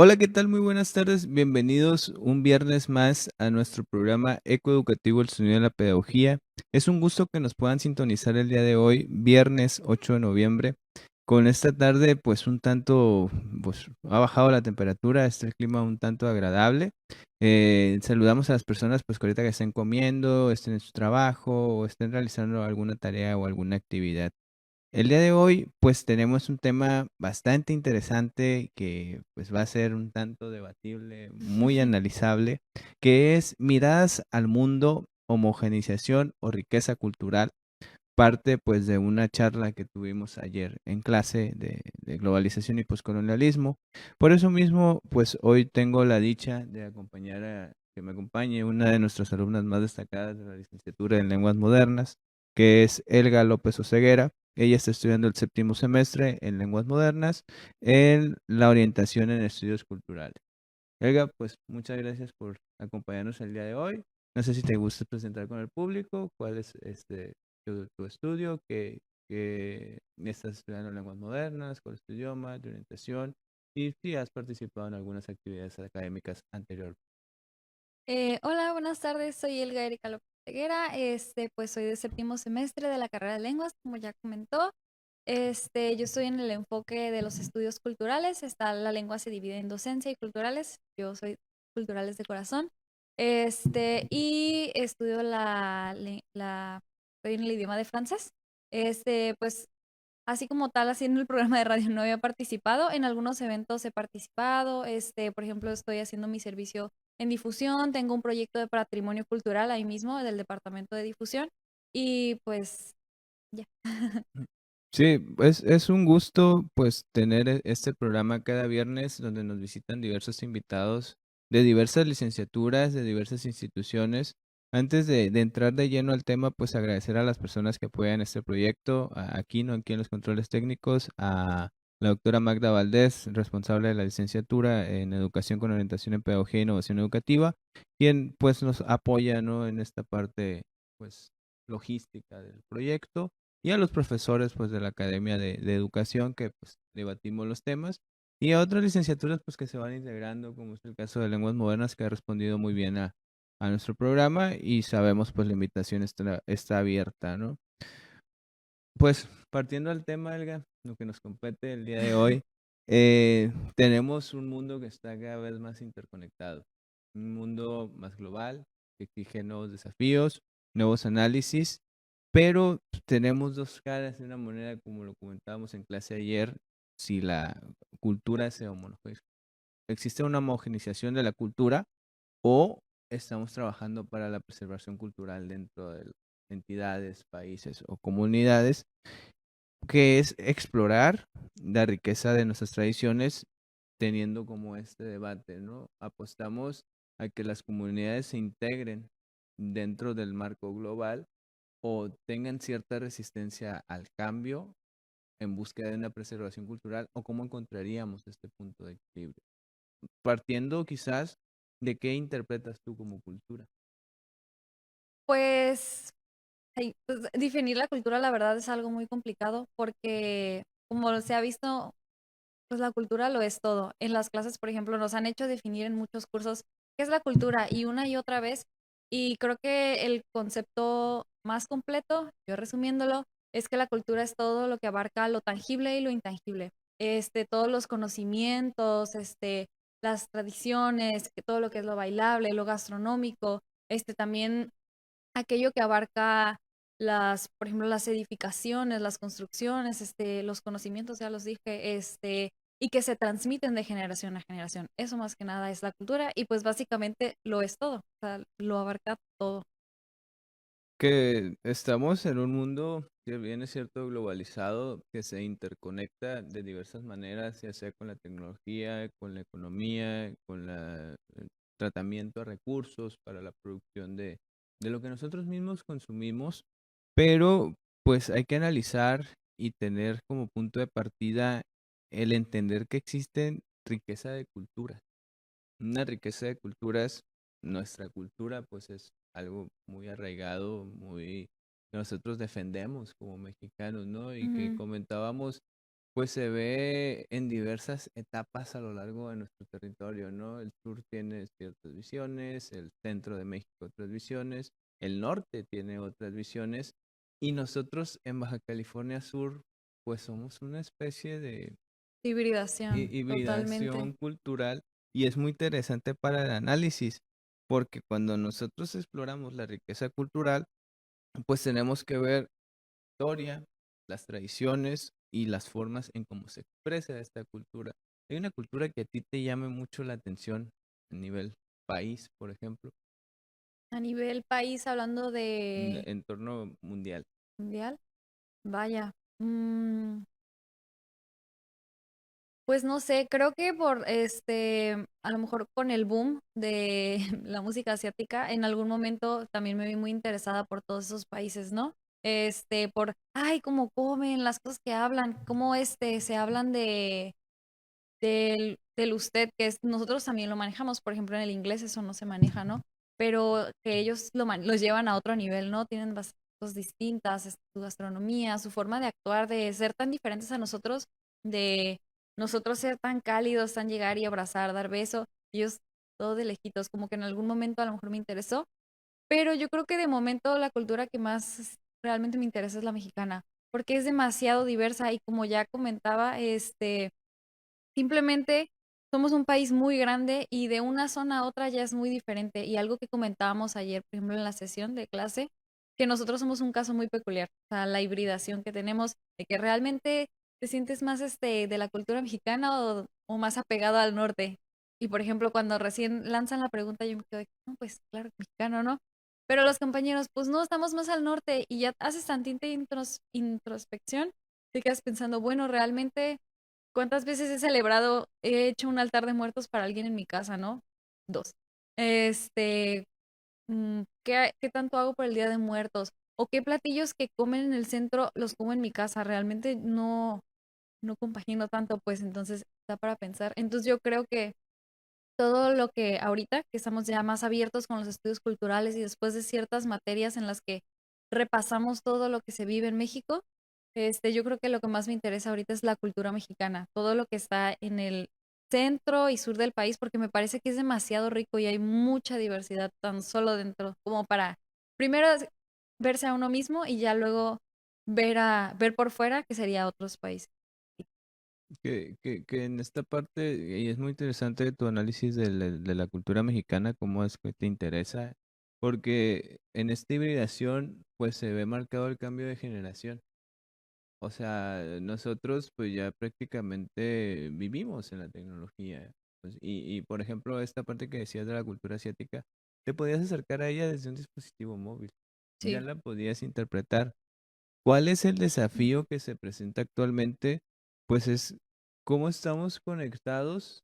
Hola, ¿qué tal? Muy buenas tardes. Bienvenidos un viernes más a nuestro programa Ecoeducativo El Sonido de la Pedagogía. Es un gusto que nos puedan sintonizar el día de hoy, viernes 8 de noviembre. Con esta tarde, pues un tanto, pues ha bajado la temperatura, está el clima un tanto agradable. Saludamos a las personas, pues que ahorita que estén comiendo, estén en su trabajo o estén realizando alguna tarea o alguna actividad. El día de hoy, pues tenemos un tema bastante interesante que pues va a ser un tanto debatible, muy analizable, que es miradas al mundo, homogeneización o riqueza cultural, parte pues de una charla que tuvimos ayer en clase de globalización y poscolonialismo. Por eso mismo, pues hoy tengo la dicha de acompañar a que me acompañe una de nuestras alumnas más destacadas de la licenciatura en lenguas modernas, que es Elga López Oseguera. Ella está estudiando el séptimo semestre en lenguas modernas en la orientación en estudios culturales. Elga, pues muchas gracias por acompañarnos el día de hoy. No sé si te gusta presentar con el público, cuál es tu estudio, que estás estudiando lenguas modernas, cuál es tu idioma, tu orientación y si has participado en algunas actividades académicas anteriormente. Hola, buenas tardes. Soy Elga Erika López Ceguera. Pues soy de séptimo semestre de la carrera de lenguas, como ya comentó. Yo estoy en el enfoque de los estudios culturales. La lengua se divide en docencia y culturales. Yo soy culturales de corazón. Y estudio estoy en el idioma de francés. Pues así como tal, así en el programa de radio no había participado. En algunos eventos he participado. Por ejemplo, estoy haciendo mi servicio en difusión. Tengo un proyecto de patrimonio cultural ahí mismo del departamento de difusión. Y pues ya. Sí, es un gusto pues tener este programa cada viernes donde nos visitan diversos invitados de diversas licenciaturas, de diversas instituciones. Antes de entrar de lleno al tema, pues agradecer a las personas que apoyan este proyecto, aquí, no aquí en los controles técnicos, a la doctora Magda Valdés, responsable de la licenciatura en Educación con orientación en Pedagogía e Innovación Educativa, quien pues nos apoya, ¿no? En esta parte pues logística del proyecto y a los profesores pues de la Academia de Educación que pues debatimos los temas y a otras licenciaturas pues que se van integrando como es el caso de lenguas modernas que ha respondido muy bien a nuestro programa y sabemos pues la invitación está abierta, ¿no? Pues partiendo del tema, Elga, lo que nos compete el día de hoy, tenemos un mundo que está cada vez más interconectado, un mundo más global que exige nuevos desafíos, nuevos análisis, pero tenemos dos caras de una moneda, como lo comentábamos en clase ayer, si la cultura se homogeniza. ¿Existe una homogenización de la cultura o estamos trabajando para la preservación cultural dentro de entidades, países o comunidades? Que es explorar la riqueza de nuestras tradiciones teniendo como este debate, ¿no? Apostamos a que las comunidades se integren dentro del marco global o tengan cierta resistencia al cambio en búsqueda de una preservación cultural o cómo encontraríamos este punto de equilibrio. Partiendo quizás de qué interpretas tú como cultura. Pues, pues, definir la cultura, la verdad, es algo muy complicado porque, como se ha visto, pues la cultura lo es todo. En las clases, por ejemplo, nos han hecho definir en muchos cursos qué es la cultura y una y otra vez. Y creo que el concepto más completo, yo resumiéndolo, es que la cultura es todo lo que abarca lo tangible y lo intangible. Todos los conocimientos, las tradiciones, que todo lo que es lo bailable, lo gastronómico, también aquello que abarca por ejemplo, las edificaciones, las construcciones, los conocimientos, ya los dije, y que se transmiten de generación a generación. Eso más que nada es la cultura y pues básicamente lo es todo, o sea, lo abarca todo. Que estamos en un mundo que bien es cierto globalizado, que se interconecta de diversas maneras, ya sea con la tecnología, con la economía, con el tratamiento de recursos para la producción de lo que nosotros mismos consumimos, pero pues hay que analizar y tener como punto de partida el entender que existen riqueza de culturas. Una riqueza de culturas, nuestra cultura pues es algo muy arraigado, muy que nosotros defendemos como mexicanos, ¿no? Y que Ujú. comentábamos pues se ve en diversas etapas a lo largo de nuestro territorio, ¿no? El sur tiene ciertas visiones, el centro de México otras visiones, el norte tiene otras visiones, y nosotros en Baja California Sur, pues somos una especie de Hibridación, totalmente. hibridación cultural, y es muy interesante para el análisis, porque cuando nosotros exploramos la riqueza cultural, pues tenemos que ver historia, las tradiciones y las formas en cómo se expresa esta cultura. Hay una cultura que a ti te llame mucho la atención a nivel país, por ejemplo, A nivel país, hablando en de entorno mundial. mundial, vaya. Pues no sé, creo que por a lo mejor con el boom de la música asiática, en algún momento también me vi muy interesada por todos esos países, ¿no? Ay, cómo comen, las cosas que hablan, cómo se hablan del usted, nosotros también lo manejamos, por ejemplo, en el inglés eso no se maneja, ¿no? Pero que ellos los llevan a otro nivel, ¿no? Tienen bastantes cosas distintas, su gastronomía, su forma de actuar, de ser tan diferentes a nosotros, de nosotros ser tan cálidos, tan llegar y abrazar, dar beso, ellos todo de lejitos, como que en algún momento a lo mejor me interesó, pero yo creo que de momento la cultura que más realmente me interesa es la mexicana, porque es demasiado diversa y como ya comentaba, simplemente somos un país muy grande y de una zona a otra ya es muy diferente. Y algo que comentábamos ayer, por ejemplo, en la sesión de clase, que nosotros somos un caso muy peculiar. O sea, la hibridación que tenemos, de que realmente te sientes más de la cultura mexicana o más apegado al norte. Y por ejemplo, cuando recién lanzan la pregunta, yo me quedo, no, pues claro, mexicano, ¿no? Pero los compañeros, pues no, estamos más al norte y ya haces tantita introspección, te quedas pensando, bueno, realmente ¿cuántas veces he celebrado, he hecho un altar de muertos para alguien en mi casa, ¿no? Dos. Este, ¿qué tanto hago por el Día de Muertos? ¿O qué platillos que comen en el centro los como en mi casa? Realmente no compagino tanto, pues entonces está para pensar. Entonces yo creo que todo lo que ahorita, que estamos ya más abiertos con los estudios culturales y después de ciertas materias en las que repasamos todo lo que se vive en México, yo creo que lo que más me interesa ahorita es la cultura mexicana, todo lo que está en el centro y sur del país, porque me parece que es demasiado rico y hay mucha diversidad tan solo dentro, como para primero verse a uno mismo y ya luego ver por fuera, que sería otros países. Que en esta parte, y es muy interesante tu análisis de la cultura mexicana, cómo es que te interesa, porque en esta hibridación, pues se ve marcado el cambio de generación. O sea, nosotros pues ya prácticamente vivimos en la tecnología. Pues, y por ejemplo, esta parte que decías de la cultura asiática, te podías acercar a ella desde un dispositivo móvil, ya Sí. la podías interpretar. ¿Cuál es el desafío que se presenta actualmente? Pues es cómo estamos conectados,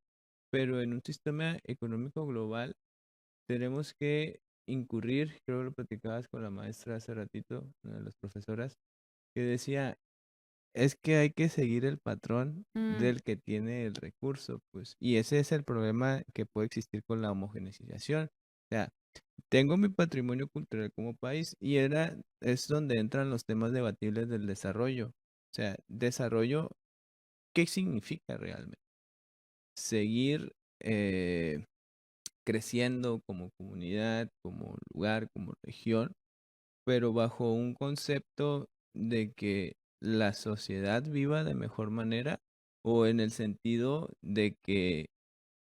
pero en un sistema económico global tenemos que incurrir, creo que lo platicabas con la maestra hace ratito, una de las profesoras, que decía, es que hay que seguir el patrón Mm, del que tiene el recurso, pues, y ese es el problema que puede existir con la homogeneización. O sea, tengo mi patrimonio cultural como país y es donde entran los temas debatibles del desarrollo. O sea, desarrollo, ¿qué significa realmente? Seguir creciendo como comunidad, como lugar, como región, pero bajo un concepto de que la sociedad viva de mejor manera o en el sentido de que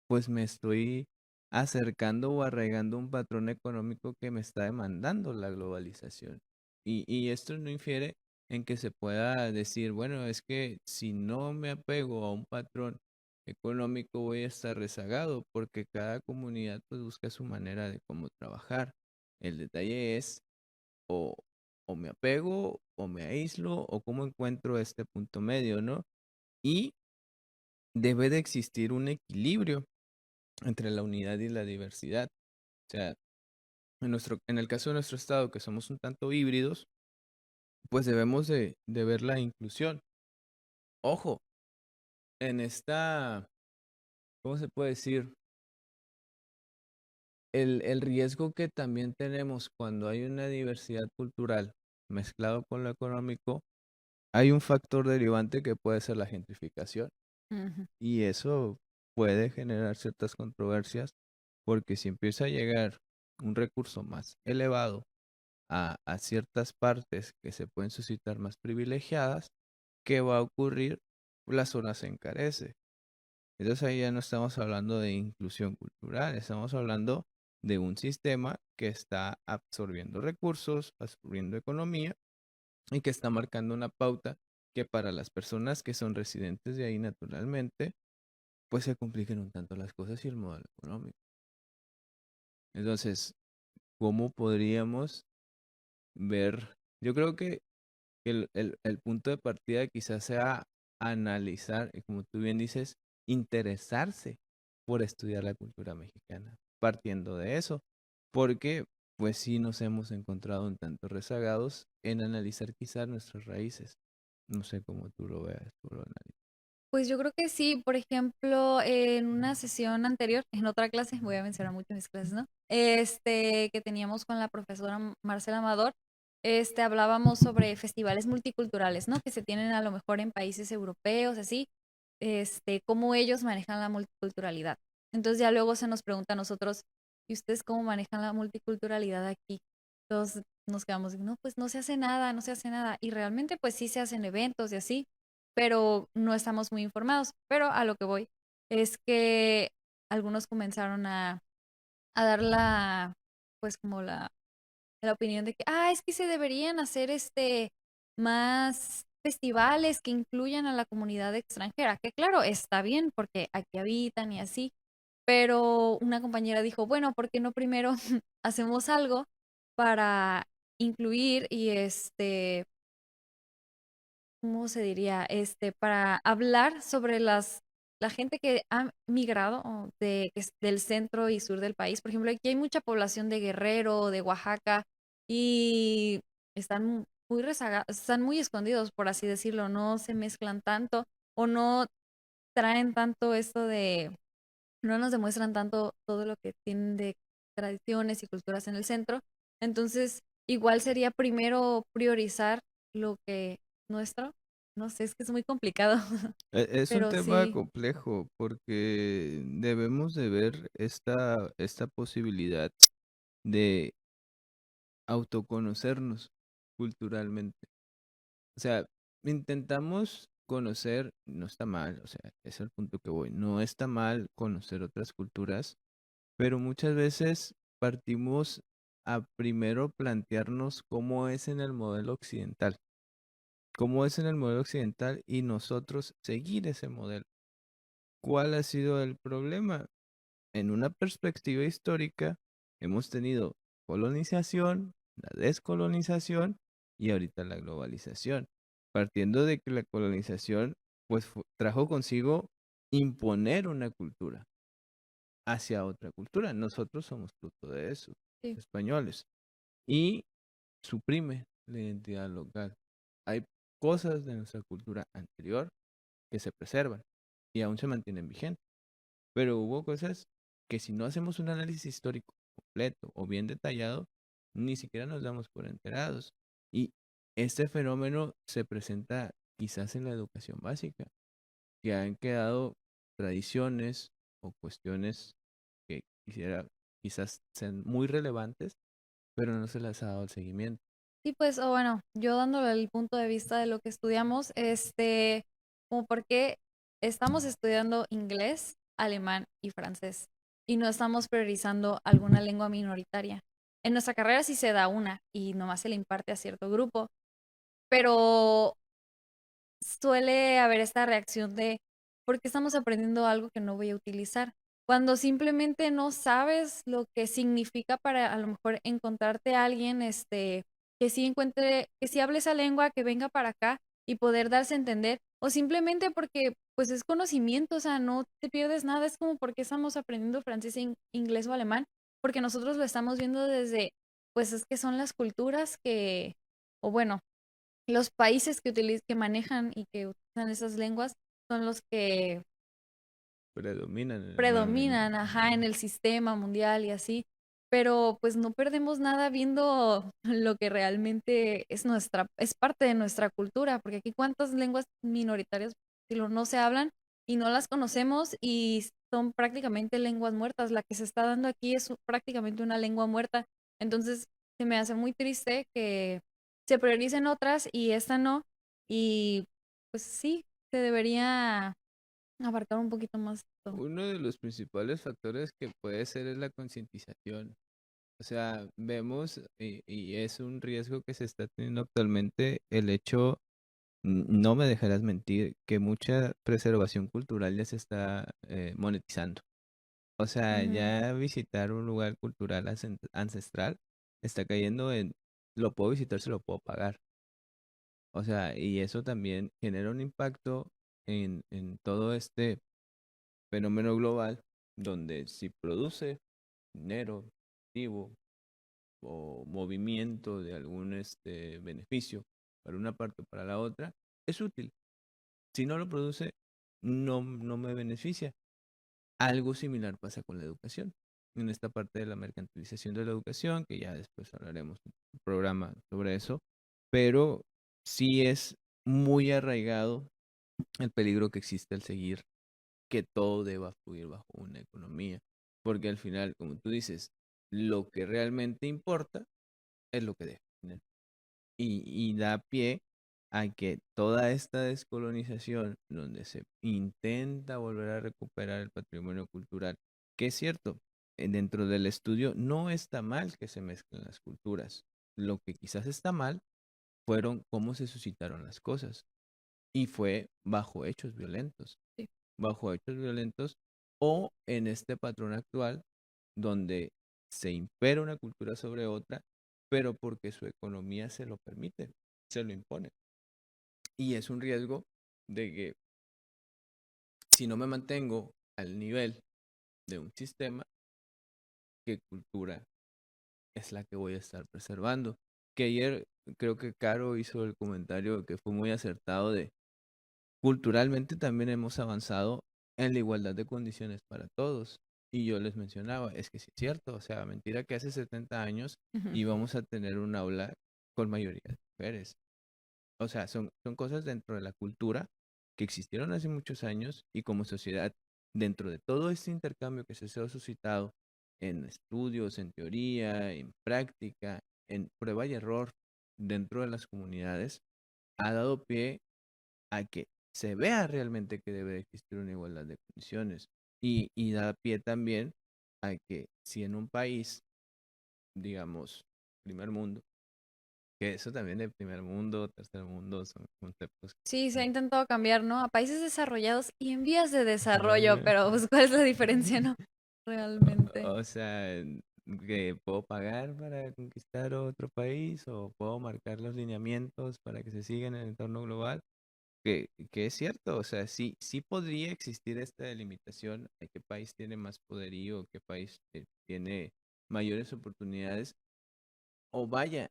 pues me estoy acercando o arraigando un patrón económico que me está demandando la globalización. Y esto no infiere en que se pueda decir, bueno, es que si no me apego a un patrón económico voy a estar rezagado porque cada comunidad pues busca su manera de cómo trabajar. El detalle es o, o me apego o me aíslo o cómo encuentro este punto medio, ¿no? Y debe de existir un equilibrio entre la unidad y la diversidad. O sea, en el caso de nuestro estado, que somos un tanto híbridos, pues debemos de ver la inclusión. Ojo, en esta, ¿cómo se puede decir? El riesgo que también tenemos cuando hay una diversidad cultural mezclado con lo económico hay un factor derivante que puede ser la gentrificación Ujú. y eso puede generar ciertas controversias porque si empieza a llegar un recurso más elevado a ciertas partes que se pueden suscitar más privilegiadas, ¿qué va a ocurrir? La zona se encarece. Entonces ahí ya no estamos hablando de inclusión cultural, estamos hablando de un sistema que está absorbiendo recursos, absorbiendo economía y que está marcando una pauta que para las personas que son residentes de ahí naturalmente, pues se compliquen un tanto las cosas y el modelo económico. Entonces, ¿cómo podríamos ver? Yo creo que el punto de partida quizás sea analizar, y como tú bien dices, interesarse por estudiar la cultura mexicana, partiendo de eso, porque pues sí nos hemos encontrado un tanto rezagados en analizar quizás nuestras raíces. No sé cómo tú lo veas, tú lo analizas. Pues yo creo que sí, por ejemplo, en una sesión anterior, en otra clase, voy a mencionar mucho mis clases, ¿no? Que teníamos con la profesora Marcela Amador, hablábamos sobre festivales multiculturales, ¿no? Que se tienen a lo mejor en países europeos, así, cómo ellos manejan la multiculturalidad. Entonces ya luego se nos pregunta a nosotros, ¿y ustedes cómo manejan la multiculturalidad aquí? Entonces nos quedamos, no, pues no se hace nada, no se hace nada. Y realmente pues sí se hacen eventos y así, pero no estamos muy informados. Pero a lo que voy es que algunos comenzaron a dar pues como la opinión de que, es que se deberían hacer más festivales que incluyan a la comunidad extranjera, que claro, está bien porque aquí habitan y así, pero una compañera dijo, bueno, ¿por qué no primero hacemos algo para incluir y ¿cómo se diría? Para hablar sobre la gente que ha migrado que es del centro y sur del país. Por ejemplo, aquí hay mucha población de Guerrero, de Oaxaca, y están muy rezagados, están muy escondidos, por así decirlo, no se mezclan tanto o no traen tanto no nos demuestran tanto todo lo que tienen de tradiciones y culturas en el centro. Entonces, igual sería primero priorizar lo que nuestro, no sé, es que es muy complicado, Es un pero tema sí, complejo porque debemos de ver esta posibilidad de autoconocernos culturalmente. O sea, intentamos conocer, no está mal, o sea, es el punto que voy, no está mal conocer otras culturas, pero muchas veces partimos a primero plantearnos cómo es en el modelo occidental, cómo es en el modelo occidental y nosotros seguir ese modelo. ¿Cuál ha sido el problema? En una perspectiva histórica, hemos tenido colonización, la descolonización y ahorita la globalización. Partiendo de que la colonización pues trajo consigo imponer una cultura hacia otra cultura. Nosotros somos fruto de eso, sí, los españoles. Y suprime la identidad local. Hay cosas de nuestra cultura anterior que se preservan y aún se mantienen vigentes. Pero hubo cosas que si no hacemos un análisis histórico completo o bien detallado, ni siquiera nos damos por enterados. Y este fenómeno se presenta quizás en la educación básica, que han quedado tradiciones o cuestiones que quizás sean muy relevantes, pero no se les ha dado el seguimiento. sí, pues, o bueno, yo dándole el punto de vista de lo que estudiamos, como por qué estamos estudiando inglés, alemán y francés y no estamos priorizando alguna lengua minoritaria. En nuestra carrera sí se da una y nomás se le imparte a cierto grupo, pero suele haber esta reacción de, ¿por qué estamos aprendiendo algo que no voy a utilizar? Cuando simplemente no sabes lo que significa para a lo mejor encontrarte a alguien, que sí hable esa lengua, que venga para acá y poder darse a entender, o simplemente porque pues es conocimiento, o sea, no te pierdes nada, es como porque estamos aprendiendo francés, inglés o alemán, porque nosotros lo estamos viendo desde, pues es que son las culturas o bueno, los países que manejan y que utilizan esas lenguas son los que Predominan en el mundo, ¿no? predominan, ajá, en el sistema mundial y así. pero pues no perdemos nada viendo lo que realmente es parte de nuestra cultura, porque aquí cuántas lenguas minoritarias no se hablan y no las conocemos y son prácticamente lenguas muertas. La que se está dando aquí es prácticamente una lengua muerta. Entonces, se me hace muy triste que se prioricen otras y esta no. Y pues sí, se debería abarcar un poquito más esto. Uno de los principales factores que puede ser es la concientización. O sea, vemos, y es un riesgo que se está teniendo actualmente, el hecho, no me dejarás mentir, que mucha preservación cultural ya se está monetizando. O sea, Ujú. ya visitar un lugar cultural ancestral está cayendo en, lo puedo visitar, se lo puedo pagar. O sea, y eso también genera un impacto en todo este fenómeno global, donde si produce dinero, activo o movimiento de algún beneficio para una parte o para la otra, es útil. Si no lo produce, no me beneficia. Algo similar pasa con la educación. En esta parte de la mercantilización de la educación, que ya después hablaremos en un programa sobre eso, pero sí es muy arraigado el peligro que existe al seguir que todo deba fluir bajo una economía, porque al final, como tú dices, lo que realmente importa es lo que define y da pie a que toda esta descolonización, donde se intenta volver a recuperar el patrimonio cultural, que es cierto, dentro del estudio no está mal que se mezclen las culturas. Lo que quizás está mal fueron cómo se suscitaron las cosas y fue bajo hechos violentos, Sí. bajo hechos violentos o en este patrón actual donde se impera una cultura sobre otra, pero porque su economía se lo permite, se lo impone. Y es un riesgo de que si no me mantengo al nivel de un sistema, ¿qué cultura es la que voy a estar preservando? Que ayer creo que Caro hizo el comentario que fue muy acertado de culturalmente también hemos avanzado en la igualdad de condiciones para todos. Y yo les mencionaba, es que sí es cierto, o sea, mentira que hace 70 años Ujú. íbamos a tener un aula con mayoría de mujeres. O sea, son cosas dentro de la cultura que existieron hace muchos años y como sociedad, dentro de todo este intercambio que se ha suscitado en estudios, en teoría, en práctica, en prueba y error dentro de las comunidades, ha dado pie a que se vea realmente que debe de existir una igualdad de condiciones y da pie también a que si en un país, digamos, primer mundo, que eso también de primer mundo, tercer mundo, son conceptos Sí, se ha que... intentado cambiar, ¿no? A países desarrollados y en vías de desarrollo, Ajá. pero pues ¿cuál es la diferencia, no? Realmente. O sea, que puedo pagar para conquistar otro país o puedo marcar los lineamientos para que se siga en el entorno global. Que es cierto, o sea, sí podría existir esta delimitación de qué país tiene más poderío, qué país tiene mayores oportunidades, o vaya,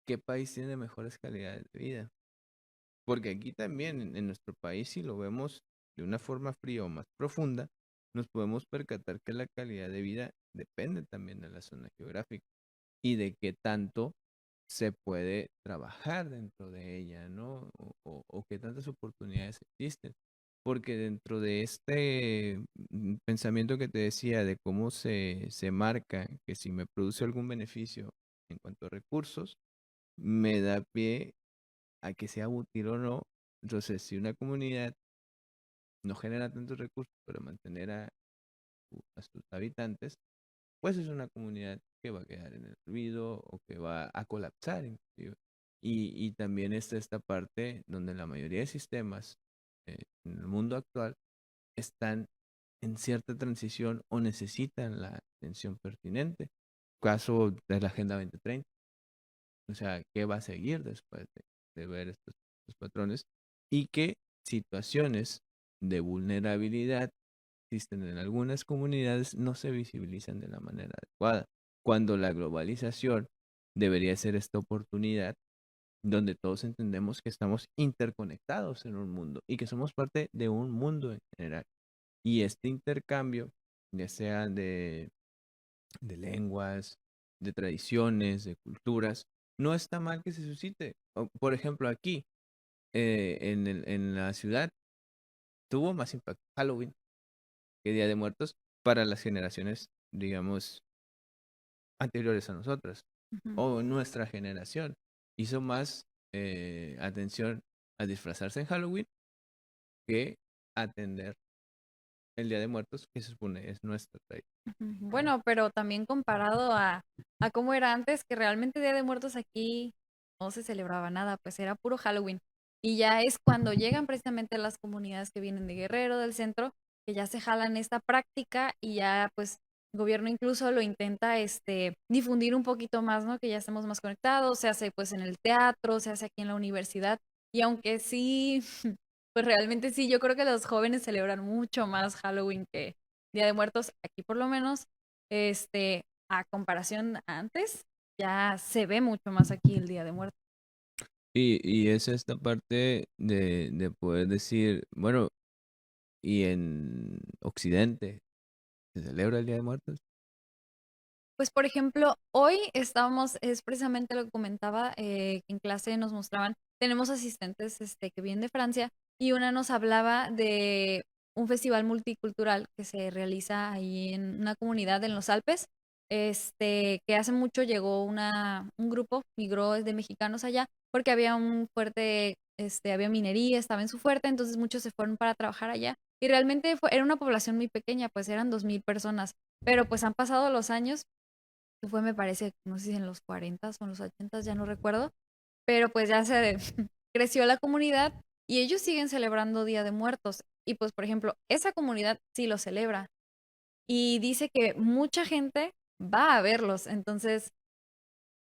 qué país tiene mejores calidades de vida. Porque aquí también, en nuestro país, si lo vemos de una forma fría o más profunda, nos podemos percatar que la calidad de vida depende también de la zona geográfica y de qué tanto se puede trabajar dentro de ella, ¿no? O qué tantas oportunidades existen. Porque dentro de este pensamiento que te decía de cómo se marca que si me produce algún beneficio en cuanto a recursos, me da pie a que sea útil o no. Entonces, si una comunidad no genera tantos recursos para mantener a sus habitantes, pues es una comunidad que va a quedar en el olvido o que va a colapsar inclusive. Y también está esta parte donde la mayoría de sistemas en el mundo actual están en cierta transición o necesitan la atención pertinente. Caso de la Agenda 2030. O sea, ¿qué va a seguir después de ver estos patrones? Y qué situaciones de vulnerabilidad existen en algunas comunidades no se visibilizan de la manera adecuada, cuando la globalización debería ser esta oportunidad donde todos entendemos que estamos interconectados en un mundo y que somos parte de un mundo en general. Y este intercambio, ya sea de lenguas, de tradiciones, de culturas. No está mal que se suscite. Por ejemplo, aquí, en la ciudad, tuvo más impacto Halloween que Día de Muertos para las generaciones, digamos, anteriores a nosotras, Ujú, o nuestra generación. Hizo más atención a disfrazarse en Halloween que atender el Día de Muertos, que se supone es nuestra tradición. ujú. Bueno, pero también comparado a cómo era antes, que realmente Día de Muertos aquí no se celebraba nada, pues era puro Halloween. Y ya es cuando llegan precisamente las comunidades que vienen de Guerrero, del centro, que ya se jalan esta práctica y ya pues el gobierno incluso lo intenta difundir un poquito más, ¿no? Que ya estemos más conectados, se hace pues en el teatro, se hace aquí en la universidad. Y aunque sí, pues realmente sí, yo creo que los jóvenes celebran mucho más Halloween que Día de Muertos, aquí por lo menos, a comparación a antes, ya se ve mucho más aquí el Día de Muertos. Y es esta parte de poder decir, bueno, y en Occidente se celebra el Día de Muertos. Pues, por ejemplo, hoy estábamos, es precisamente lo que comentaba, que en clase nos mostraban, tenemos asistentes que vienen de Francia y una nos hablaba de un festival multicultural que se realiza ahí en una comunidad en los Alpes, que hace mucho llegó un grupo, migró de mexicanos allá porque había un fuerte, había minería, estaba en su fuerte, entonces muchos se fueron para trabajar allá y realmente era una población muy pequeña, pues eran 2000 personas, pero pues han pasado los años que fue, me parece, no sé si en los 40 o en los 80, ya no recuerdo, pero pues ya se creció la comunidad y ellos siguen celebrando Día de Muertos. Y pues, por ejemplo, esa comunidad sí lo celebra y dice que mucha gente va a verlos. Entonces,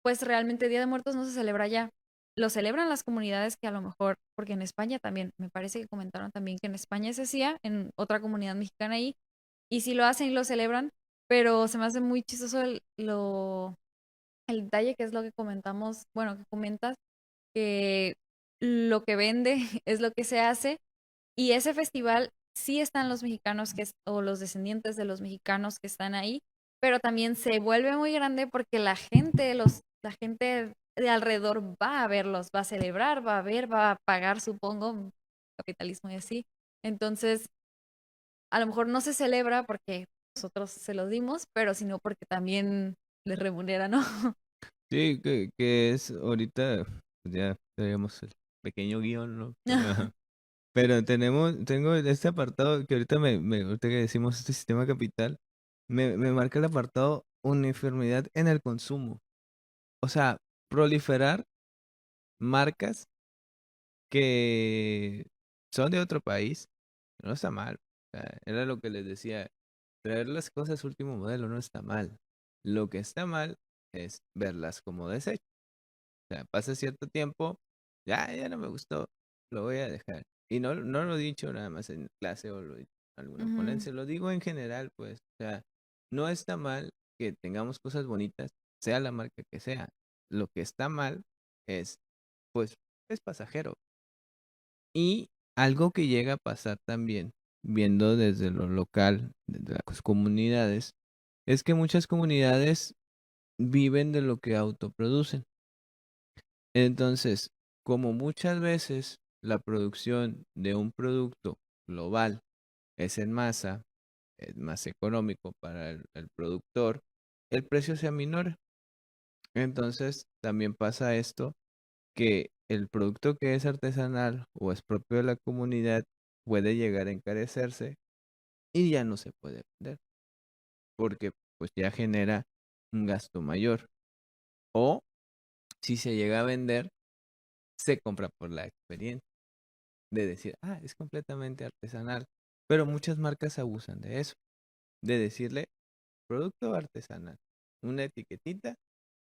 pues realmente Día de Muertos no se celebra ya. Lo celebran las comunidades que a lo mejor, porque en España también, me parece que comentaron también que en España se hacía, en otra comunidad mexicana ahí, y sí lo hacen y lo celebran, pero se me hace muy chistoso el detalle que es lo que comentamos, bueno, que comentas, que lo que vende es lo que se hace y ese festival sí están los mexicanos o los descendientes de los mexicanos que están ahí, pero también se vuelve muy grande porque la gente de alrededor va a verlos, va a celebrar, va a ver, va a pagar, supongo, capitalismo y así. Entonces, a lo mejor no se celebra porque nosotros se lo dimos, pero sino porque también les remunera, ¿no? Sí, que es ahorita, pues ya tenemos el pequeño guión, ¿no? Pero tengo este apartado que ahorita ahorita que decimos este sistema capital, me marca el apartado uniformidad en el consumo. O sea, proliferar marcas que son de otro país, no está mal. O sea, era lo que les decía, traer las cosas último modelo no está mal. Lo que está mal es verlas como desecho. O sea, pasa cierto tiempo, ya no me gustó, lo voy a dejar. Y no lo he dicho nada más en clase o lo he dicho en alguna Ujú. ponencia, lo digo en general, pues, o sea, no está mal que tengamos cosas bonitas, sea la marca que sea. Lo que está mal es, pues, es pasajero. Y algo que llega a pasar también, viendo desde lo local, desde las comunidades, es que muchas comunidades viven de lo que autoproducen. Entonces, como muchas veces la producción de un producto global es en masa, es más económico para el productor, el precio se aminora. Entonces, también pasa esto, que el producto que es artesanal o es propio de la comunidad puede llegar a encarecerse y ya no se puede vender, porque pues ya genera un gasto mayor. O si se llega a vender, se compra por la experiencia de decir, es completamente artesanal. Pero muchas marcas abusan de eso, de decirle producto artesanal, una etiquetita,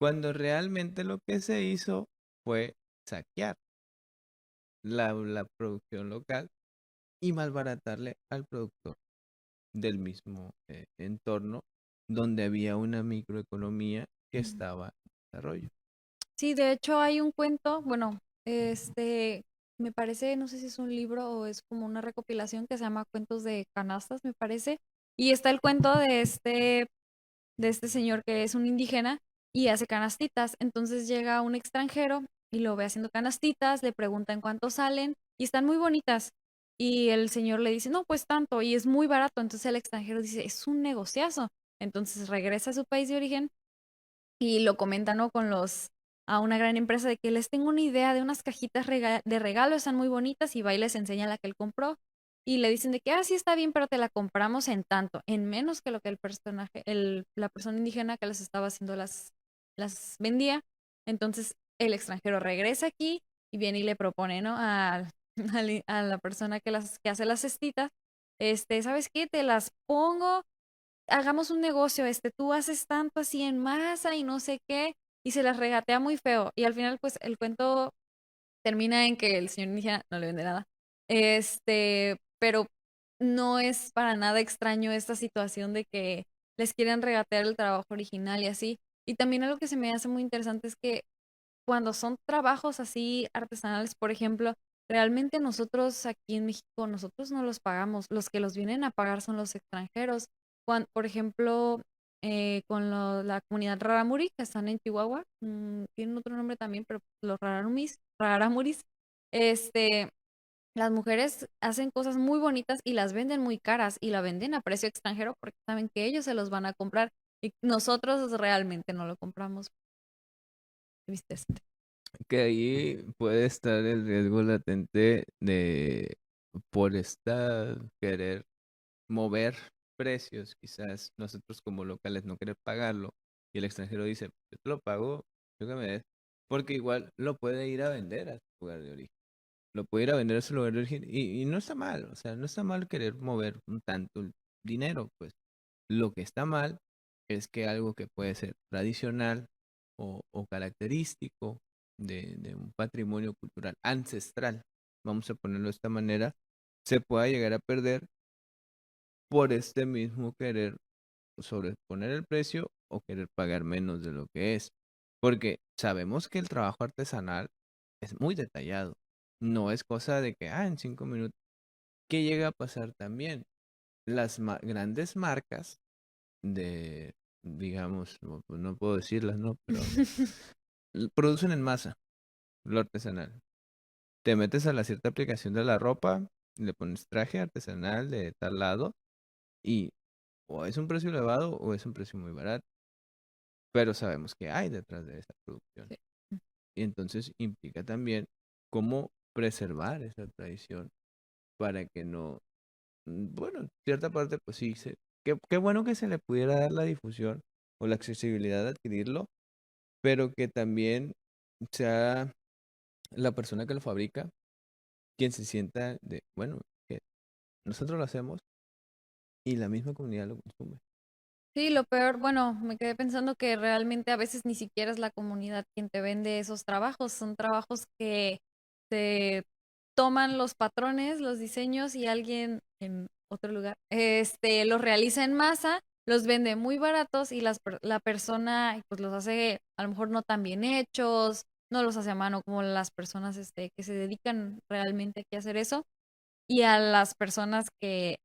cuando realmente lo que se hizo fue saquear la producción local y malbaratarle al productor del mismo entorno donde había una microeconomía que Ujú. estaba en desarrollo. Sí, de hecho hay un cuento, bueno, me parece, no sé si es un libro o es como una recopilación que se llama Cuentos de Canastas, me parece, y está el cuento de de este señor que es un indígena y hace canastitas. Entonces llega un extranjero y lo ve haciendo canastitas, le pregunta en cuánto salen y están muy bonitas. Y el señor le dice, no, pues tanto, y es muy barato. Entonces el extranjero dice, es un negociazo. Entonces regresa a su país de origen y lo comenta, ¿no? A una gran empresa de que les tengo una idea de unas cajitas de regalo, están muy bonitas y va y les enseña la que él compró. Y le dicen de que, sí, está bien, pero te la compramos en tanto, en menos que lo que el personaje, la persona indígena que les estaba haciendo las vendía. Entonces el extranjero regresa aquí y viene y le propone, ¿no? A la persona que hace las cestitas, ¿sabes qué? Te las pongo, hagamos un negocio, tú haces tanto así en masa y no sé qué, y se las regatea muy feo. Y al final, pues, el cuento termina en que el señor indígena no le vende nada. Pero no es para nada extraño esta situación de que les quieren regatear el trabajo original y así. Y también algo que se me hace muy interesante es que cuando son trabajos así artesanales, por ejemplo, realmente nosotros aquí en México, nosotros no los pagamos, los que los vienen a pagar son los extranjeros. Por ejemplo, la comunidad Raramuri, que están en Chihuahua, tienen otro nombre también, pero los Raramuris, este, las mujeres hacen cosas muy bonitas y las venden muy caras y la venden a precio extranjero porque saben que ellos se los van a comprar y nosotros realmente no lo compramos. ¿Viste? Que ahí puede estar el riesgo latente de, por esta querer mover precios, quizás nosotros como locales no querer pagarlo y el extranjero dice, yo te lo pago, yo que me des, porque igual lo puede ir a vender a su lugar de origen, lo puede ir a vender a su lugar de origen y no está mal, o sea, no está mal querer mover un tanto el dinero, pues lo que está mal es que algo que puede ser tradicional o característico de un patrimonio cultural ancestral, vamos a ponerlo de esta manera, se pueda llegar a perder por este mismo querer sobreponer el precio o querer pagar menos de lo que es. Porque sabemos que el trabajo artesanal es muy detallado. No es cosa de que, en 5 minutos. ¿Qué llega a pasar también? Las grandes marcas de, digamos, no puedo decirlas, ¿no? Pero producen en masa lo artesanal. Te metes a la cierta aplicación de la ropa, le pones traje artesanal de tal lado y o es un precio elevado o es un precio muy barato, pero sabemos que hay detrás de esa producción. Sí. Y entonces implica también cómo preservar esa tradición para que no, bueno, en cierta parte, pues sí, qué bueno que se le pudiera dar la difusión o la accesibilidad de adquirirlo, pero que también sea la persona que lo fabrica quien se sienta de, bueno, que nosotros lo hacemos y la misma comunidad lo consume. Sí, lo peor, bueno, me quedé pensando que realmente a veces ni siquiera es la comunidad quien te vende esos trabajos, son trabajos que se toman los patrones, los diseños y alguien en otro lugar, los realiza en masa, los vende muy baratos y la persona pues los hace a lo mejor no tan bien hechos, no los hace a mano como las personas que se dedican realmente aquí a hacer eso. Y a las personas que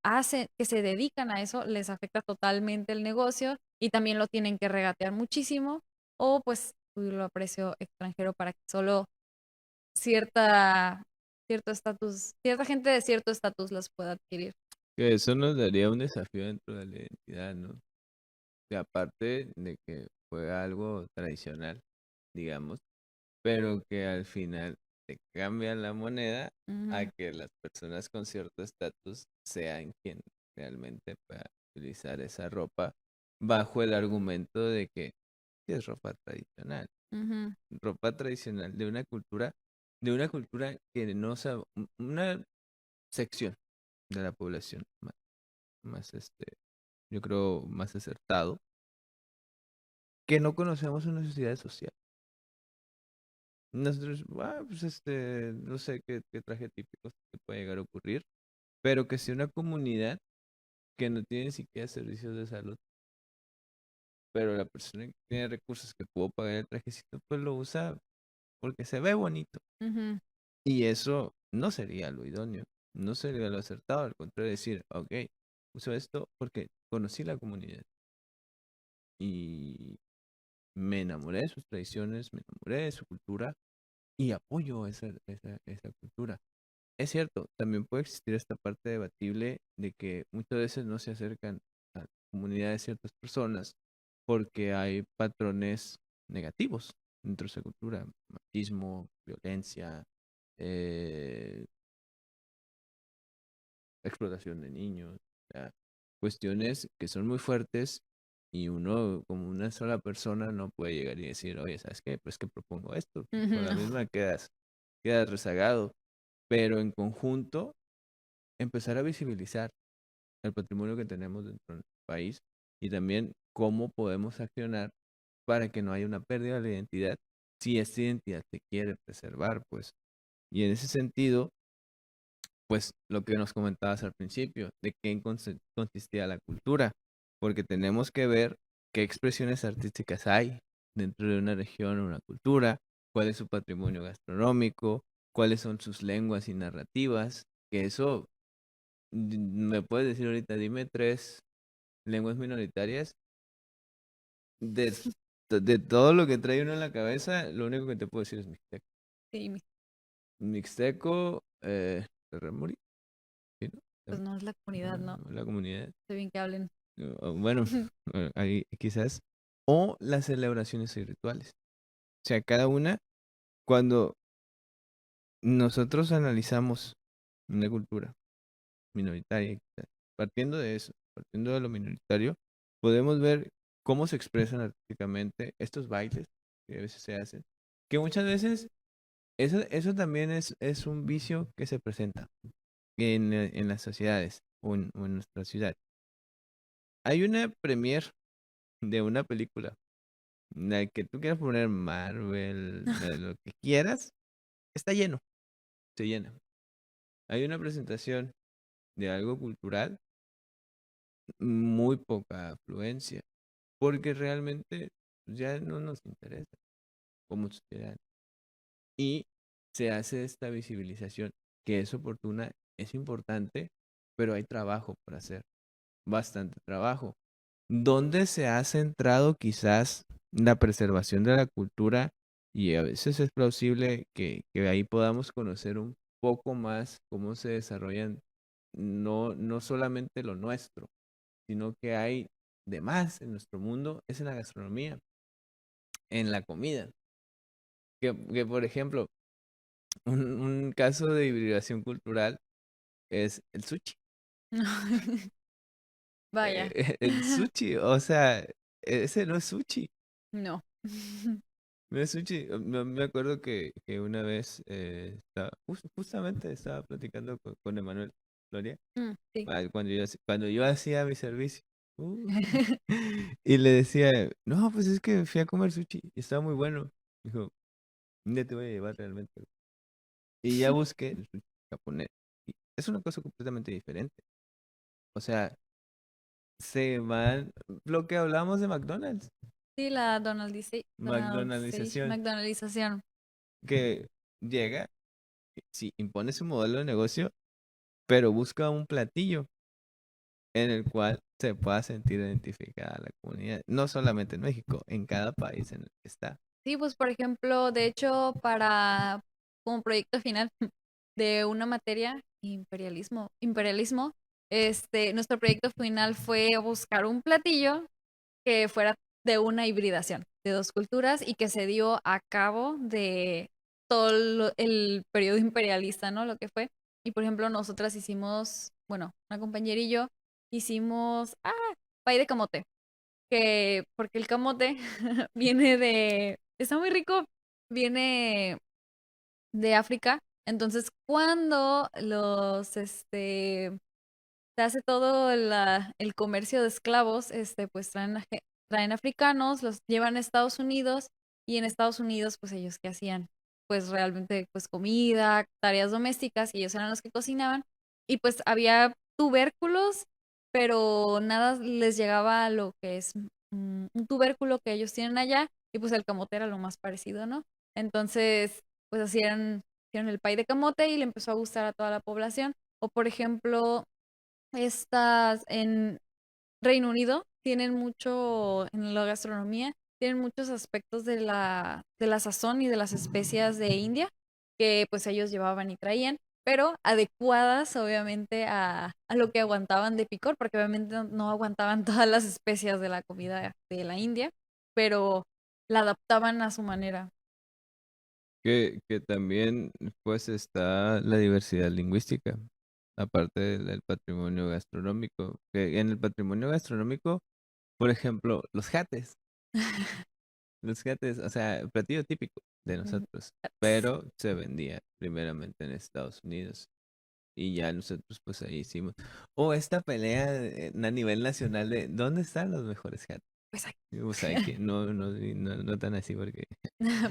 se dedican a eso, les afecta totalmente el negocio y también lo tienen que regatear muchísimo o pues subirlo a precio extranjero para que solo cierta, cierta gente de cierto estatus las pueda adquirir. Que eso nos daría un desafío dentro de la identidad, ¿no? Que aparte de que fue algo tradicional, digamos, pero que al final te cambia la moneda a Ujú, que las personas con cierto estatus sean quien realmente pueda utilizar esa ropa bajo el argumento de que sí es ujú, ropa tradicional de una cultura que no sabe, una sección de la población más yo creo más acertado, que no conocemos una sociedad social. Nosotros, pues no sé qué traje típico se puede llegar a ocurrir, pero que sea una comunidad que no tiene ni siquiera servicios de salud, pero la persona que tiene recursos que pudo pagar el trajecito, pues lo usa porque se ve bonito. ujú. Y eso no sería lo idóneo, no sería lo acertado, al contrario, decir, ok, uso esto porque conocí la comunidad. y me enamoré de sus tradiciones, me enamoré de su cultura y apoyo esa cultura. Es cierto, también puede existir esta parte debatible de que muchas veces no se acercan a comunidades ciertas personas porque hay patrones negativos dentro de esa cultura, machismo, violencia, eh, explotación de niños, o sea, cuestiones que son muy fuertes y uno como una sola persona no puede llegar y decir, oye, ¿sabes qué? Pues que propongo esto. Con la Ujú. misma quedas rezagado, pero en conjunto empezar a visibilizar el patrimonio que tenemos dentro del país y también cómo podemos accionar para que no haya una pérdida de la identidad si esta identidad se quiere preservar, pues. Y en ese sentido, pues lo que nos comentabas al principio, de qué consistía la cultura, porque tenemos que ver qué expresiones artísticas hay dentro de una región o una cultura, cuál es su patrimonio gastronómico, cuáles son sus lenguas y narrativas, que eso me puedes decir ahorita, dime tres lenguas minoritarias de, de todo lo que trae uno en la cabeza, lo único que te puedo decir es mixteco. Sí, Mixteco, Terramuri, ¿sí, no? pues no es la comunidad, ¿no? La comunidad. Sé bien que hablen. Bueno, ahí quizás. O las celebraciones y rituales. O sea, cada una, cuando nosotros analizamos una cultura minoritaria, quizás, partiendo de eso, partiendo de lo minoritario, podemos ver cómo se expresan artísticamente estos bailes que a veces se hacen, que muchas veces eso también es un vicio que se presenta en las sociedades o en nuestra ciudad. Hay una premier de una película, la que tú quieras poner Marvel, lo que quieras, está lleno, se llena. Hay una presentación de algo cultural, muy poca afluencia, porque realmente ya no nos interesa como sociedad. Y se hace esta visibilización, que es oportuna, es importante, pero hay trabajo por hacer, bastante trabajo. ¿Dónde se ha centrado quizás la preservación de la cultura? Y a veces es plausible que ahí podamos conocer un poco más cómo se desarrollan no solamente lo nuestro, sino que hay de más en nuestro mundo, es en la gastronomía, en la comida. Que por ejemplo, un caso de hibridación cultural es el sushi. Vaya. El sushi, o sea, ese no es sushi. No. No es sushi. Me acuerdo que una vez justamente estaba platicando con Emanuel Gloria Sí. cuando yo hacía mi servicio. Y le decía, no, pues es que fui a comer sushi y estaba muy bueno. Dijo, ¿dónde te voy a llevar realmente? Y ya busqué el sushi japonés. Y es una cosa completamente diferente. O sea, se van, lo que hablamos de McDonald's, Sí, la McDonaldización, McDonaldización. que llega, sí, impone su modelo de negocio, pero busca un platillo en el cual se pueda sentir identificada la comunidad, no solamente en México, en cada país en el que está. Sí, pues por ejemplo, de hecho, como proyecto final de una materia, imperialismo, nuestro proyecto final fue buscar un platillo que fuera de una hibridación de dos culturas y que se dio a cabo de todo el periodo imperialista, ¿no? Lo que fue. Y por ejemplo, nosotras hicimos, bueno, una compañera y yo hicimos, pay de camote, que porque el camote está muy rico, viene de África. Entonces, cuando se hace todo el comercio de esclavos, pues traen africanos, los llevan a Estados Unidos y en Estados Unidos, pues ellos qué hacían, pues realmente, pues comida, tareas domésticas y ellos eran los que cocinaban y pues había tubérculos, pero nada les llegaba a lo que es un tubérculo que ellos tienen allá y pues el camote era lo más parecido, ¿no? Entonces, pues hicieron el pay de camote y le empezó a gustar a toda la población. O por ejemplo, estas en Reino Unido tienen mucho, en la gastronomía, tienen muchos aspectos de la sazón y de las especias de India que pues ellos llevaban y traían, pero adecuadas obviamente a lo que aguantaban de picor, porque obviamente no aguantaban todas las especias de la comida de la India, pero la adaptaban a su manera. Que también pues está la diversidad lingüística, aparte del patrimonio gastronómico. Que en el patrimonio gastronómico, por ejemplo, los jates, o sea, el platillo típico de Ujú. nosotros, pero se vendía primeramente en Estados Unidos. Y ya nosotros pues ahí hicimos. O esta pelea a nivel nacional de ¿dónde están los mejores jates? Pues aquí, O sea, que no tan así porque...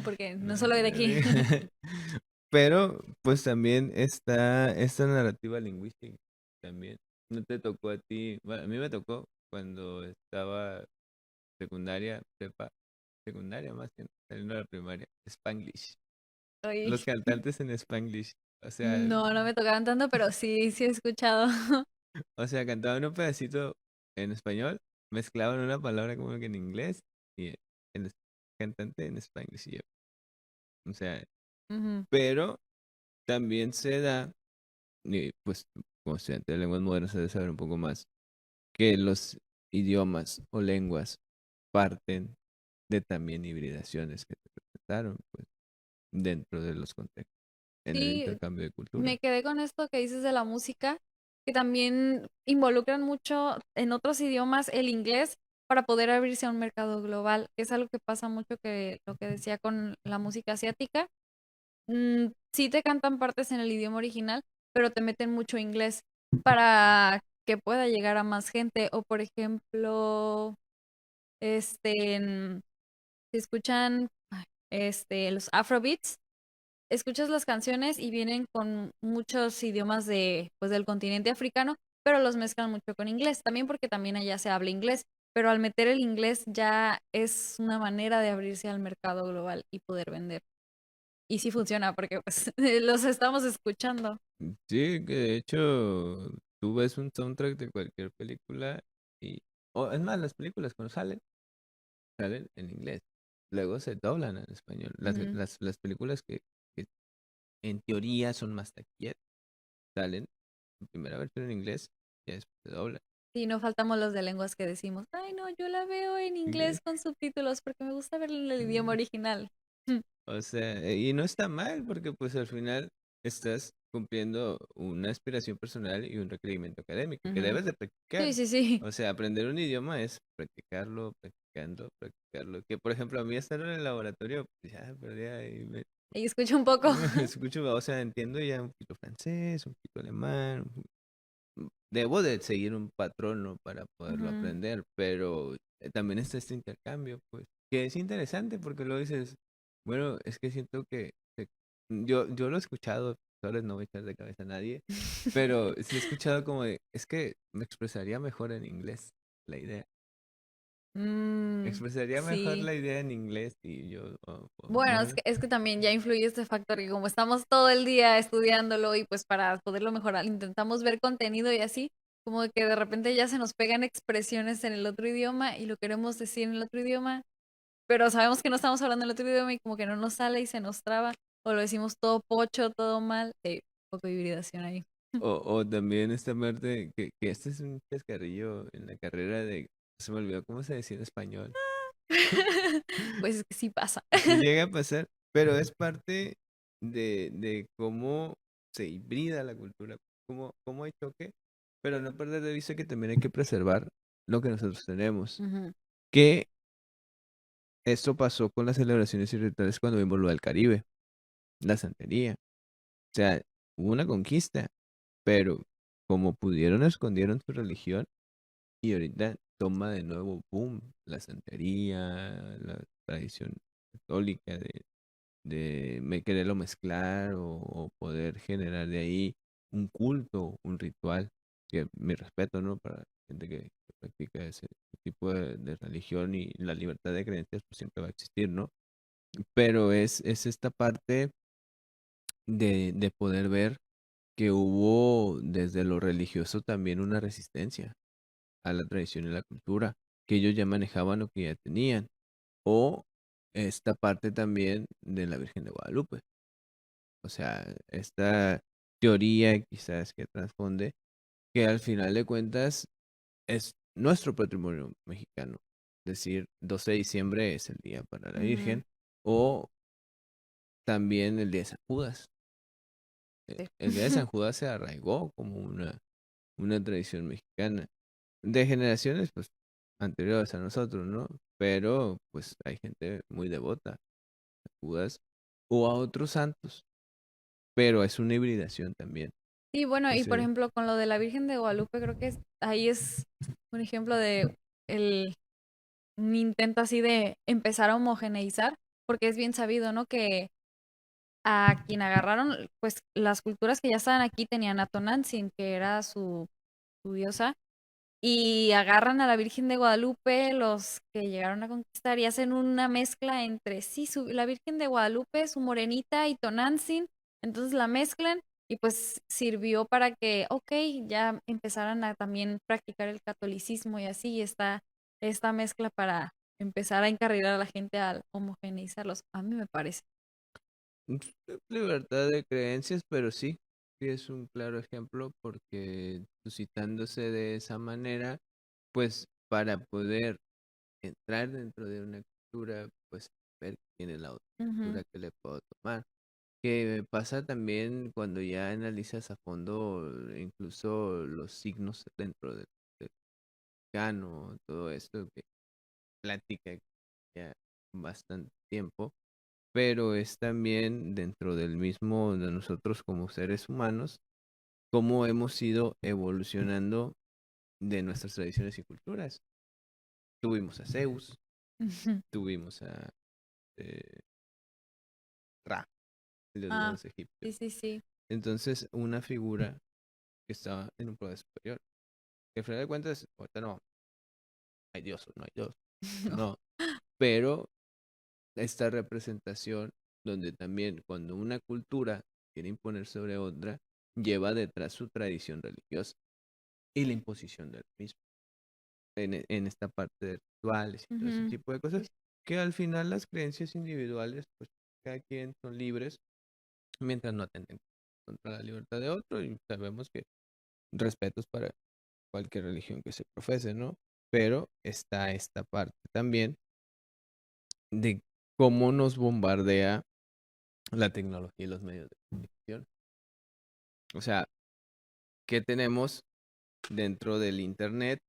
porque no solo de aquí. Pero pues también está esta narrativa lingüística también. ¿No te tocó a ti? Bueno, a mí me tocó cuando estaba secundaria, prepa, secundaria más que saliendo de la primaria, Spanglish. Ay, Los cantantes en Spanglish. O sea, no, no me tocaban tanto, pero sí, sí he escuchado. o sea, cantaban un pedacito en español, mezclaban una palabra como que en inglés y el cantante en Spanglish. Y yo, o sea, Ujú. pero también se da, y pues como estudiante de lenguas modernas se debe saber un poco más, que los idiomas o lenguas parten de también hibridaciones que se presentaron pues, dentro de los contextos, en el Sí, intercambio de cultura. me quedé con esto que dices de la música, que también involucran mucho en otros idiomas el inglés para poder abrirse a un mercado global, que es algo que pasa mucho que lo que decía con la música asiática. Sí te cantan partes en el idioma original, pero te meten mucho inglés para que pueda llegar a más gente. O por ejemplo, se escuchan los Afrobeats, escuchas las canciones y vienen con muchos idiomas de, pues, del continente africano, pero los mezclan mucho con inglés, también porque también allá se habla inglés, pero al meter el inglés ya es una manera de abrirse al mercado global y poder vender. Y sí funciona porque pues los estamos escuchando. Sí, que de hecho tú ves un soundtrack de cualquier película y, o es más, las películas cuando salen en inglés, luego se doblan en español. Ujú. Las películas que en teoría son más taquilleras, salen en primera versión en inglés y después se doblan. Sí, no faltamos los de lenguas que decimos, ay no, yo la veo en ¿Ok? inglés con subtítulos porque me gusta verla en el idioma original. O sea, y no está mal porque pues al final estás cumpliendo una aspiración personal y un requerimiento académico que Ujú. debes de Sí, practicar. sí, sí. O sea, aprender un idioma es practicarlo, practicando, practicarlo. Que por ejemplo a mí estar en el laboratorio, pues ya perdí ahí, Y escucho un poco. escucho, o sea, entiendo ya un poquito francés, un poquito alemán. Debo de seguir un patrón, ¿no? Para poderlo Ujú. aprender, pero también está este intercambio, pues, que es interesante porque lo dices, bueno, es que siento que yo lo he escuchado, profesores, no voy a echar de cabeza a nadie, pero sí he escuchado como de, es que me expresaría mejor en inglés la idea. Mm, Expresaría mejor sí. la idea en inglés y yo, oh, Bueno, bueno. es que también ya influye este factor que como estamos todo el día estudiándolo y pues para poderlo mejorar intentamos ver contenido y así, como de que de repente ya se nos pegan expresiones en el otro idioma y lo queremos decir en el otro idioma, pero sabemos que no estamos hablando el otro idioma y como que no nos sale y se nos traba, o lo decimos todo pocho, todo mal, un poco de hibridación ahí. O también esta parte, que este es un pescarrillo en la carrera de, se me olvidó cómo se decía en español. Pues es que sí pasa. Sí llega a pasar, pero es parte de cómo se hibrida la cultura, cómo hay choque, pero no perder de vista que también hay que preservar lo que nosotros tenemos. Ujú. Que esto pasó con las celebraciones y rituales cuando vimos lo del Caribe, la santería. O sea, hubo una conquista, pero como pudieron escondieron su religión y ahorita toma de nuevo boom la santería, la tradición católica quererlo mezclar o poder generar de ahí un culto, un ritual, que mi respeto, ¿no? Para la gente que practica ese tipo de religión y la libertad de creencias, pues siempre va a existir, ¿no? Pero es esta parte de poder ver que hubo desde lo religioso también una resistencia a la tradición y la cultura. que ellos ya manejaban o que ya tenían. O esta parte también de la Virgen de Guadalupe. O sea, esta teoría quizás que trasfonde, que al final de cuentas es nuestro patrimonio mexicano. Es decir, 12 de diciembre es el día para la Ujú, Virgen, o también el día de San Judas. sí. El día de San Judas se arraigó como una tradición mexicana, de generaciones pues anteriores a nosotros, ¿no? Pero pues hay gente muy devota a Judas o a otros santos, pero es una hibridación también. Sí, bueno, y por Ese, ejemplo, con lo de la Virgen de Guadalupe, creo que ahí es un ejemplo de el, un intento así de empezar a homogeneizar, porque es bien sabido, ¿no? Que a quien agarraron, pues las culturas que ya estaban aquí tenían a Tonantzin, que era su diosa, y agarran a la Virgen de Guadalupe, los que llegaron a conquistar, y hacen una mezcla entre sí, la Virgen de Guadalupe, su morenita y Tonantzin, entonces la mezclan y pues sirvió para que, ok, ya empezaran a también practicar el catolicismo y así, está esta mezcla para empezar a encarrilar a la gente a homogeneizarlos, a mí me parece. libertad de creencias, pero sí, sí es un claro ejemplo porque suscitándose de esa manera, pues para poder entrar dentro de una cultura, pues ver quién es la otra Ujú, cultura que le puedo tomar. Que pasa también cuando ya analizas a fondo incluso los signos dentro del mexicano, todo esto que plática ya bastante tiempo, pero es también dentro del mismo de nosotros como seres humanos, cómo hemos ido evolucionando de nuestras tradiciones y culturas. Tuvimos a Zeus, ujú. tuvimos a eh, Ra, el dios de Ah, los egipcios. sí, sí, sí. Entonces, una figura que estaba en un poder superior. Que al final de cuentas, ahorita no hay dios o no hay dios, No. no. Pero esta representación, donde también cuando una cultura quiere imponer sobre otra, lleva detrás su tradición religiosa y la imposición del mismo. En esta parte de rituales y todo ese Ujú. tipo de cosas, que al final las creencias individuales, pues cada quien son libres mientras no atenten contra la libertad de otro y sabemos que respetos para cualquier religión que se profese, ¿no? Pero está esta parte también de cómo nos bombardea la tecnología y los medios de comunicación. O sea, ¿qué tenemos dentro del Internet,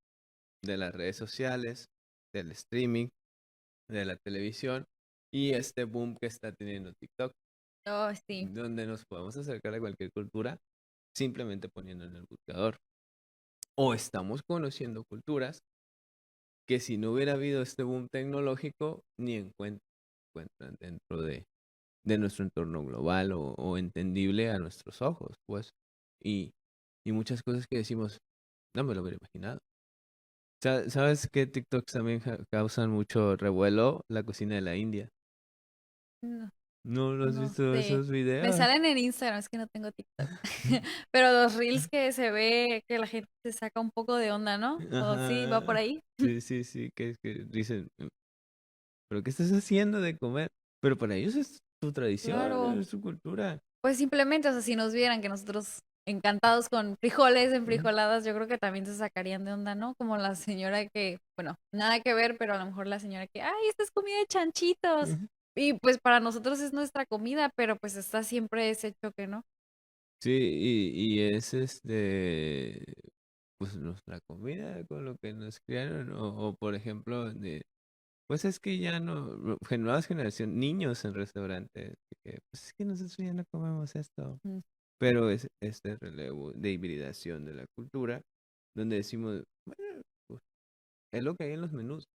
de las redes sociales, del streaming, de la televisión y este boom que está teniendo TikTok, Oh, sí. donde nos podemos acercar a cualquier cultura simplemente poniendo en el buscador? O estamos conociendo culturas que si no hubiera habido este boom tecnológico, ni encuentran dentro de nuestro entorno global o entendible a nuestros ojos, pues. Y, y muchas cosas que decimos, no me lo hubiera imaginado. ¿Sabes qué TikToks también causan mucho revuelo? La cocina de la India. No, ¿No lo has no visto sé. esos Me videos? salen en Instagram, es que no tengo TikTok. Pero los reels que se ve que la gente se saca un poco de onda, ¿no? O sí, va por Ajá. ahí. Sí, sí, sí, que dicen, ¿pero qué estás haciendo de comer? Pero para ellos es su tradición, Claro. es su cultura. Pues simplemente, o sea, si nos vieran que nosotros encantados con frijoles en ¿Mm? frijoladas, yo creo que también se sacarían de onda, ¿no? Como la señora que, bueno, nada que ver, pero a lo mejor la señora que, ay, esta es comida de chanchitos. Ujú. Y pues para nosotros es nuestra comida, pero pues está siempre ese choque, ¿no? Sí, y es pues nuestra comida con lo que nos criaron, o por ejemplo, pues es que ya nuevas generaciones, niños en restaurantes, que pues es que nosotros ya no comemos esto, Mm, pero es este relevo de hibridación de la cultura, donde decimos, bueno, pues, es lo que hay en los menús,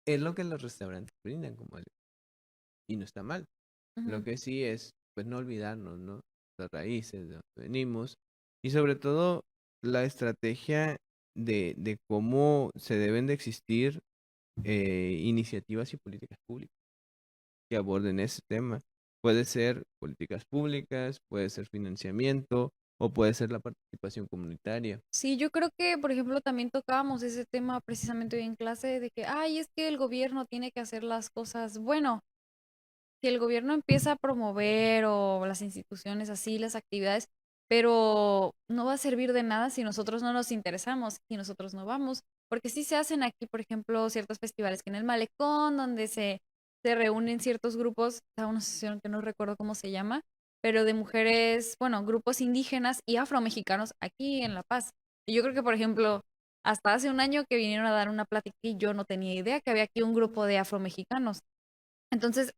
es lo que los restaurantes brindan como y no está mal. Lo ujú, que sí es, pues no olvidarnos, ¿no? Las raíces de donde venimos y sobre todo la estrategia de cómo se deben de existir iniciativas y políticas públicas que aborden ese tema. Puede ser políticas públicas, puede ser financiamiento, o puede ser la participación comunitaria. Sí, yo creo que, por ejemplo, también tocábamos ese tema precisamente hoy en clase de que, ay, es que el gobierno tiene que hacer las cosas. Bueno, si el gobierno empieza a promover o las instituciones así, las actividades, pero no va a servir de nada si nosotros no nos interesamos, si nosotros no vamos, porque sí se hacen aquí, por ejemplo, ciertos festivales que en el Malecón, donde se reúnen ciertos grupos, a una asociación que no recuerdo cómo se llama, pero de mujeres, bueno, grupos indígenas y afromexicanos aquí en La Paz. Y yo creo que, por ejemplo, hasta hace un año que vinieron a dar una plática y yo no tenía idea que había aquí un grupo de afromexicanos. Entonces,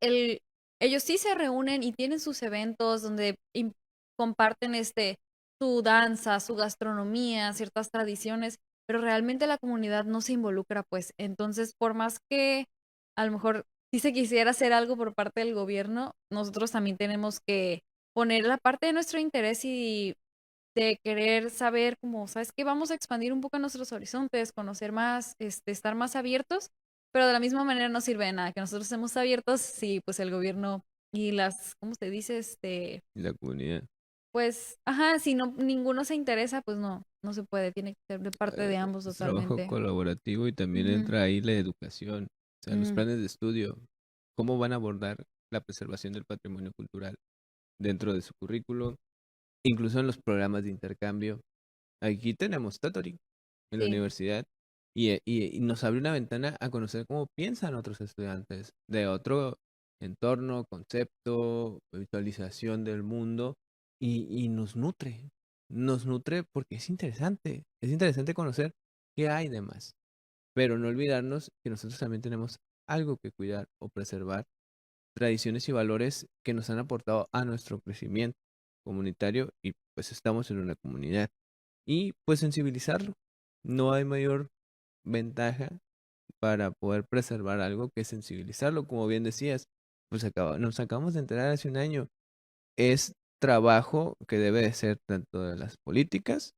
ellos sí se reúnen y tienen sus eventos donde comparten su danza, su gastronomía, ciertas tradiciones, pero realmente la comunidad no se involucra, pues. Entonces, por más que a lo mejor sí se quisiera hacer algo por parte del gobierno, nosotros también tenemos que poner la parte de nuestro interés y de querer saber cómo, ¿sabes qué? Vamos a expandir un poco nuestros horizontes, conocer más, estar más abiertos, pero de la misma manera no sirve de nada que nosotros estemos abiertos si pues el gobierno y ¿cómo se dice? Y la comunidad. Pues, ajá, si no, ninguno se interesa, pues no, no se puede, tiene que ser de parte de ambos Es trabajo totalmente. colaborativo y también Ujú, entra ahí la educación, o sea, los mm, planes de estudio, cómo van a abordar la preservación del patrimonio cultural dentro de su currículo, incluso en los programas de intercambio. Aquí tenemos Tatori en la sí, universidad y nos abre una ventana a conocer cómo piensan otros estudiantes de otro entorno, concepto, visualización del mundo y nos nutre porque es interesante conocer qué hay de más, pero no olvidarnos que nosotros también tenemos algo que cuidar o preservar, tradiciones y valores que nos han aportado a nuestro crecimiento comunitario y pues estamos en una comunidad. Y pues sensibilizarlo. No hay mayor ventaja para poder preservar algo que sensibilizarlo. Como bien decías, pues nos acabamos de enterar hace un año. Es trabajo que debe de ser tanto de las políticas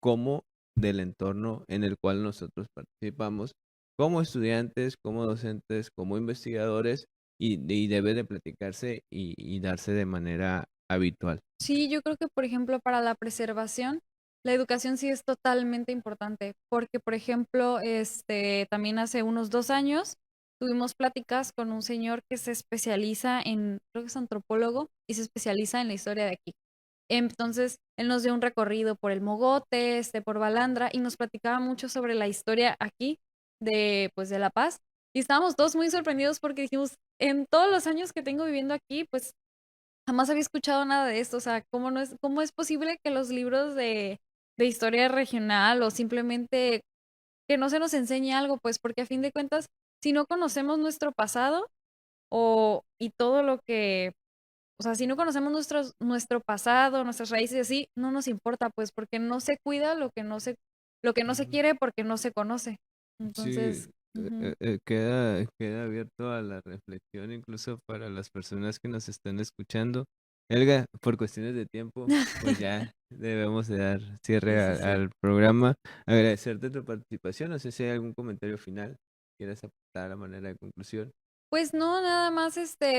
como del entorno en el cual nosotros participamos, como estudiantes, como docentes, como investigadores, y debe de platicarse y darse de manera habitual. sí, yo creo que, por ejemplo, para la preservación, la educación sí es totalmente importante, porque, por ejemplo, también hace unos 2 años tuvimos pláticas con un señor que se especializa creo que es antropólogo, y se especializa en la historia de aquí. Entonces, él nos dio un recorrido por el Mogote, por Balandra, y nos platicaba mucho sobre la historia aquí pues, de La Paz. Y estábamos todos muy sorprendidos porque dijimos, en todos los años que tengo viviendo aquí, pues jamás había escuchado nada de esto. O sea, cómo es posible que los libros de historia regional o simplemente que no se nos enseñe algo? Pues porque a fin de cuentas, si no conocemos nuestro pasado y todo lo que, o sea, si no conocemos nuestro pasado, nuestras raíces y así, no nos importa, pues porque no se cuida lo que no se Ujú. quiere porque no se conoce. Sí, Entonces, ujú, queda abierto a la reflexión incluso para las personas que nos están escuchando. Elga, por cuestiones de tiempo, pues ya debemos de dar cierre sí, sí, sí. al programa. Agradecerte tu participación. No sé si hay algún comentario final quieras aportar a manera de conclusión. Pues no, nada más,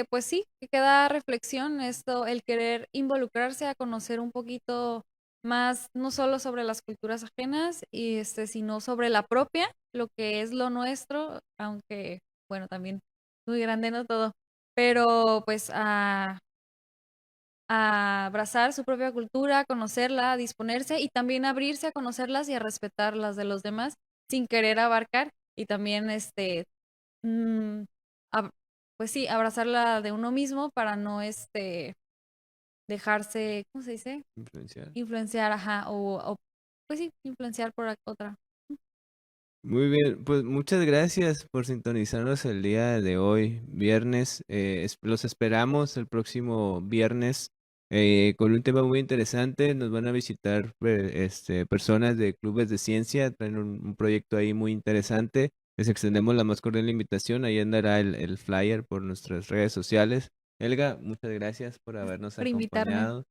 pues sí, que queda reflexión esto, el querer involucrarse a conocer un poquito más, no solo sobre las culturas ajenas, sino sobre la propia, lo que es lo nuestro, aunque, bueno, también muy grande, no todo, pero pues a abrazar su propia cultura, conocerla, a disponerse y también abrirse a conocerlas y a respetar las de los demás sin querer abarcar y también mm, ab- pues sí, abrazarla de uno mismo para no dejarse, ¿cómo se dice? Influenciar. Influenciar, ajá, pues sí, influenciar por otra. Muy bien, pues muchas gracias por sintonizarnos el día de hoy, viernes. Los esperamos el próximo viernes con un tema muy interesante. Nos van a visitar personas de clubes de ciencia, traen un proyecto ahí muy interesante. Les extendemos la más cordial invitación. Ahí andará el flyer por nuestras redes sociales. Elga, muchas gracias por habernos Por invitarme. acompañado.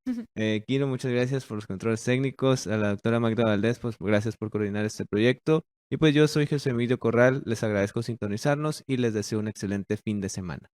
Kiro, muchas gracias por los controles técnicos. A la doctora Magda Valdés, pues gracias por coordinar este proyecto. Y pues yo soy José Emilio Corral, les agradezco sintonizarnos y les deseo un excelente fin de semana.